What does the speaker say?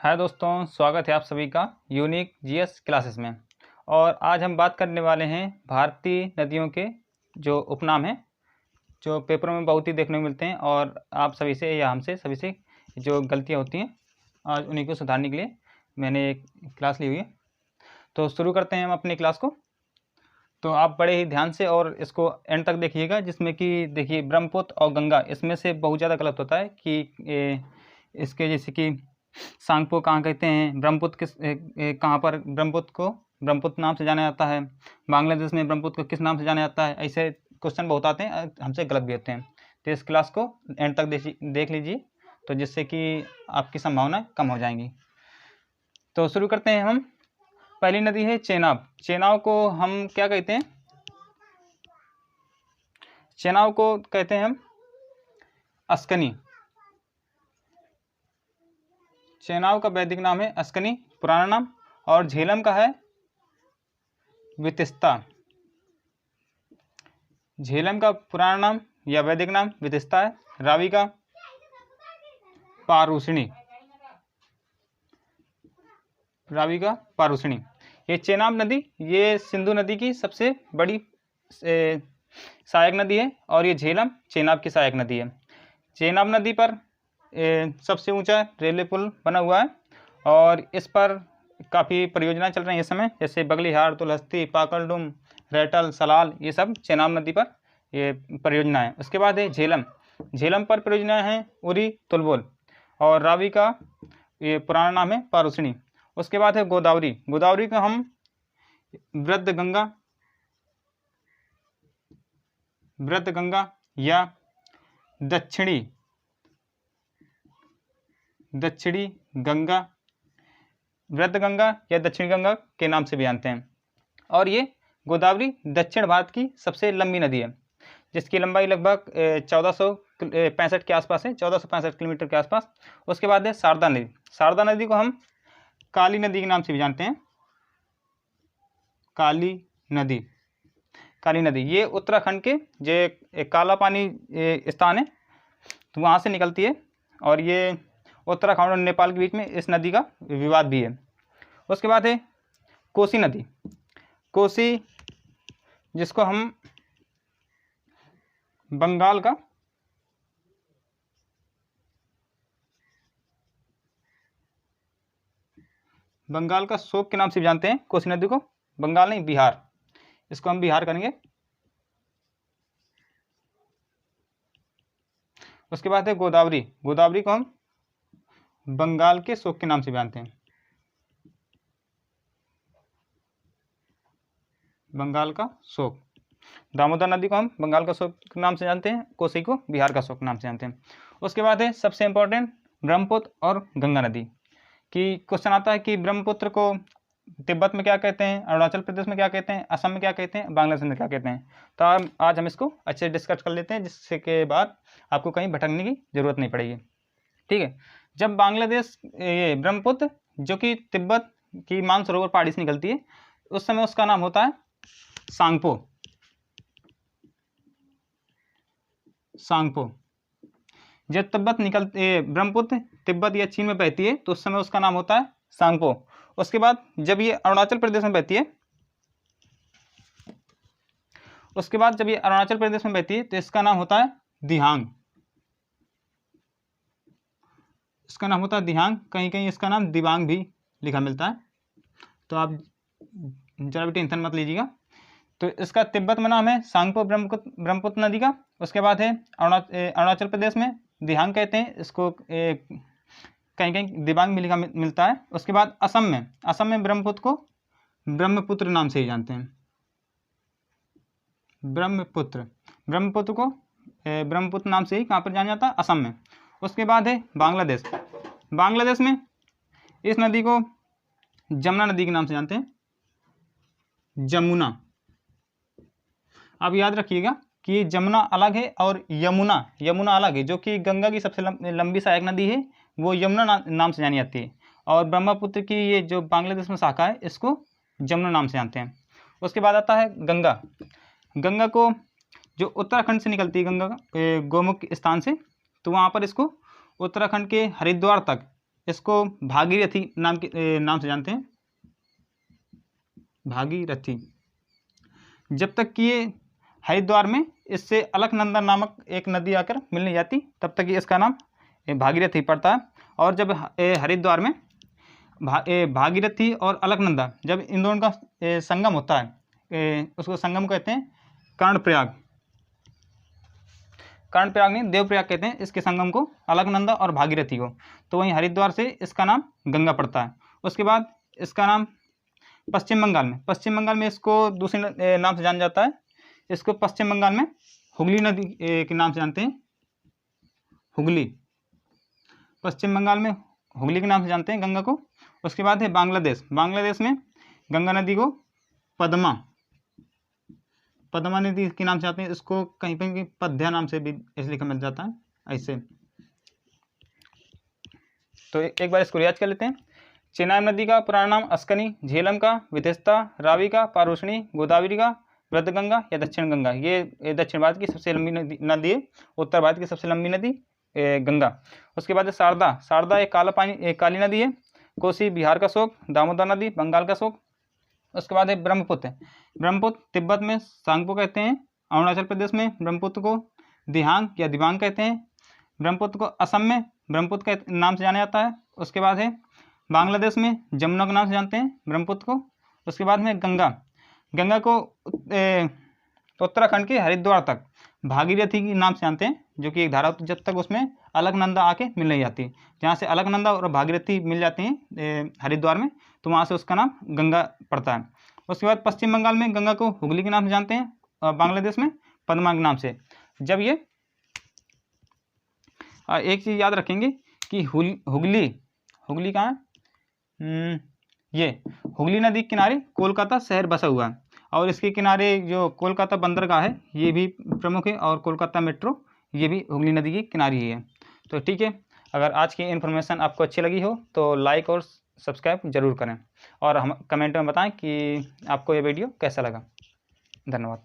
हाय दोस्तों, स्वागत है आप सभी का यूनिक जीएस क्लासेस में। और आज हम बात करने वाले हैं भारतीय नदियों के जो उपनाम हैं, जो पेपरों में बहुत ही देखने को मिलते हैं और आप सभी से या हमसे सभी से जो गलतियां होती हैं, आज उन्हीं को सुधारने के लिए मैंने एक क्लास ली हुई है। तो शुरू करते हैं हम अपनी क्लास को। तो आप बड़े ही ध्यान से और इसको एंड तक देखिएगा, जिसमें कि देखिए ब्रह्मपुत्र और गंगा, इसमें से बहुत ज़्यादा गलत होता है कि इसके जैसे कि सांगपो कहाँ कहते हैं, ब्रह्मपुत्र किस कहाँ पर ब्रह्मपुत्र को ब्रह्मपुत्र नाम से जाना जाता है, बांग्लादेश में ब्रह्मपुत्र को किस नाम से जाना जाता है। ऐसे क्वेश्चन बहुत आते हैं, हमसे गलत भी होते हैं। तो इस क्लास को एंड तक देख लीजिए, तो जिससे कि आपकी संभावना कम हो जाएंगी। तो शुरू करते हैं हम। पहली नदी है चेनाब। चेनाब को हम क्या कहते हैं? चेनाब को कहते हैं हम अस्कनी। चेनाब का वैदिक नाम है अस्कनी, पुराना नाम। और झेलम का है वितिस्ता। झेलम का पुराना नाम या वैदिक नाम वितिस्ता है। रावी का पारूषणी। रावी का पारूषणी। ये चेनाब नदी, ये सिंधु नदी की सबसे बड़ी सहायक नदी है और ये झेलम चेनाब की सहायक नदी है। चेनाब नदी पर सबसे ऊंचा रेलवे पुल बना हुआ है और इस पर काफ़ी परियोजनाएं चल रही हैं इस समय, जैसे बगलिहार, तुलहस्ती, पाकलडुम, रेटल, सलाल, ये सब चेनाब नदी पर ये परियोजना है। उसके बाद है झेलम। झेलम पर परियोजनाएं हैं उरी, तुलबोल। और रावी का ये पुराना नाम है पारूषणी। उसके बाद है गोदावरी। गोदावरी को हम वृद्ध गंगा या दक्षिणी गंगा, वृद्ध गंगा या दक्षिणी गंगा के नाम से भी जानते हैं। और ये गोदावरी दक्षिण भारत की सबसे लंबी नदी है, जिसकी लंबाई लगभग 1465 के आसपास है, 1465 किलोमीटर के आसपास। उसके बाद है शारदा नदी। शारदा नदी को हम काली नदी के नाम से भी जानते हैं। काली नदी ये उत्तराखंड के जो काला पानी स्थान है, तो वहाँ से निकलती है और ये उत्तराखंड और नेपाल के बीच में इस नदी का विवाद भी है। उसके बाद है कोसी नदी। कोसी, जिसको हम बंगाल का शोक के नाम से भी जानते हैं। कोसी नदी को बंगाल नहीं, बिहार, इसको हम बिहार करेंगे। उसके बाद है गोदावरी। गोदावरी को हम बंगाल के शोक के नाम से जानते हैं, बंगाल का शोक। दामोदर नदी को हम बंगाल का शोक के नाम से जानते हैं, कोसी को बिहार का शोक नाम से जानते हैं। उसके बाद है सबसे इंपॉर्टेंट ब्रह्मपुत्र और गंगा नदी की क्वेश्चन आता है कि ब्रह्मपुत्र को तिब्बत में क्या कहते हैं, अरुणाचल प्रदेश में क्या कहते हैं, असम में क्या कहते हैं, बांग्लादेश में क्या कहते हैं। तो आज हम इसको अच्छे से डिस्कस कर लेते हैं, जिससे के बाद आपको कहीं भटकने की जरूरत नहीं पड़ेगी। ठीक है। जब बांग्लादेश ये ब्रह्मपुत्र, जो कि तिब्बत की मानसरोवर पहाड़ी से निकलती है, उस समय उसका नाम होता है सांगपो। जब ब्रह्मपुत्र तिब्बत या चीन में बहती है, तो उस समय उसका नाम होता है सांगपो। उसके बाद जब ये अरुणाचल प्रदेश में बहती है, तो इसका नाम होता है दिहांग। कहीं कहीं इसका नाम दिबांग भी लिखा मिलता है, तो आप जरा भी टेंशन मत लीजिएगा। तो इसका तिब्बत में नाम है सांगपो ब्रह्मपुत्र नदी का। उसके बाद है अरुणाचल प्रदेश में दिहांग कहते हैं इसको, कहीं कहीं दिबांग भी लिखा मिलता है। उसके बाद असम में ब्रह्मपुत्र को ब्रह्मपुत्र नाम से ही जानते हैं, ब्रह्मपुत्र को ब्रह्मपुत्र नाम से ही कहाँ पर जाना जाता है, असम में। उसके बाद है बांग्लादेश में इस नदी को जमुना नदी के नाम से जानते हैं, जमुना। अब याद रखिएगा कि जमुना अलग है और यमुना अलग है। जो कि गंगा की सबसे लंबी सहायक नदी है, वो यमुना नाम से जानी जाती है। और ब्रह्मपुत्र की ये जो बांग्लादेश में शाखा है, इसको जमुना नाम से जानते हैं। उसके बाद आता है गंगा को जो उत्तराखंड से निकलती है, गंगा गोमुख स्थान से, तो वहाँ पर इसको उत्तराखंड के हरिद्वार तक इसको भागीरथी नाम से जानते हैं, भागीरथी। जब तक कि ये हरिद्वार में इससे अलकनंदा नामक एक नदी आकर मिल नहीं जाती तब तक ये इसका नाम भागीरथी पड़ता है। और जब हरिद्वार में भागीरथी और अलकनंदा जब इन दोनों का संगम होता है, उसको संगम कहते हैं कर्णप्रयाग। कर्णप्रयाग नहीं, देवप्रयाग कहते हैं इसके संगम को, अलकनंदा और भागीरथी को। तो वहीं हरिद्वार से इसका नाम गंगा पड़ता है। उसके बाद इसका नाम पश्चिम बंगाल में इसको दूसरे नाम से जाना जाता है। इसको पश्चिम बंगाल में हुगली नदी के नाम से जानते हैं, हुगली। पश्चिम बंगाल में हुगली के नाम से जानते हैं गंगा को। उसके बाद है बांग्लादेश में गंगा नदी को पद्मा नदी के नाम से जानते हैं। इसको कहीं पर पद्या नाम से भी इसलिए मिल जाता है ऐसे। तो एक बार इसको रियाज कर लेते हैं। चेनाब नदी का पुराना नाम अस्कनी, झेलम का विदेशता, रावी का पारुषणी, गोदावरी का वृद्धगंगा या दक्षिण गंगा। ये दक्षिण भारत की सबसे लंबी नदी है, उत्तर भारत की सबसे लंबी नदी गंगा। उसके बाद शारदा एक काली नदी है। कोसी बिहार का शोक, दामोदर नदी बंगाल का शोक। उसके बाद है ब्रह्मपुत्र तिब्बत में सांगपो कहते हैं। अरुणाचल प्रदेश में ब्रह्मपुत्र को दिहांग या दिबांग कहते हैं। ब्रह्मपुत्र को असम में ब्रह्मपुत्र के नाम से जाना जाता है। उसके बाद है बांग्लादेश में जमुना के नाम से जानते हैं ब्रह्मपुत्र को। उसके बाद में गंगा को उत्तराखंड के हरिद्वार तक भागीरथी के नाम से जानते हैं, जो कि एक धारा होती है जब तक उसमें अलकनंदा आके मिल नहीं जाती। जहाँ से अलकनंदा और भागीरथी मिल जाती हैं हरिद्वार में, तो वहाँ से उसका नाम गंगा पड़ता है। उसके बाद पश्चिम बंगाल में गंगा को हुगली के नाम से जानते हैं और बांग्लादेश में पद्मा के नाम से। जब ये एक चीज़ याद रखेंगे कि हुगली कहाँ है, ये हुगली नदी के किनारे कोलकाता शहर बसा हुआ है और इसके किनारे जो कोलकाता बंदरगाह है ये भी प्रमुख है और कोलकाता मेट्रो ये भी हुगली नदी के किनारे ही है। तो ठीक है, अगर आज की इन्फॉर्मेशन आपको अच्छी लगी हो तो लाइक और सब्सक्राइब ज़रूर करें और हम कमेंट में बताएं कि आपको ये वीडियो कैसा लगा। धन्यवाद।